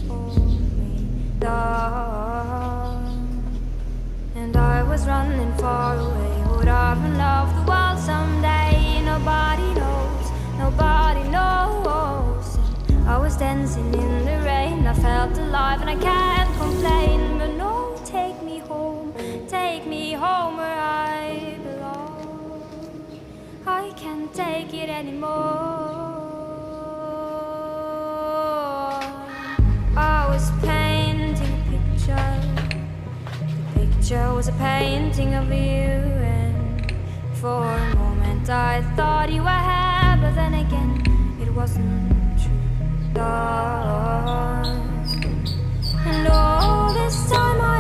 hold me down. And I was running far away. Would I run off the world someday? Nobody knows, nobody knows. And I was dancing in the rain. I felt alive and I can't complain. But no, take me home where I belong. I can't take it anymore. I was painting a picture. The picture was a painting of you, and for a moment I thought you were here, but then again it wasn't true. And all this time I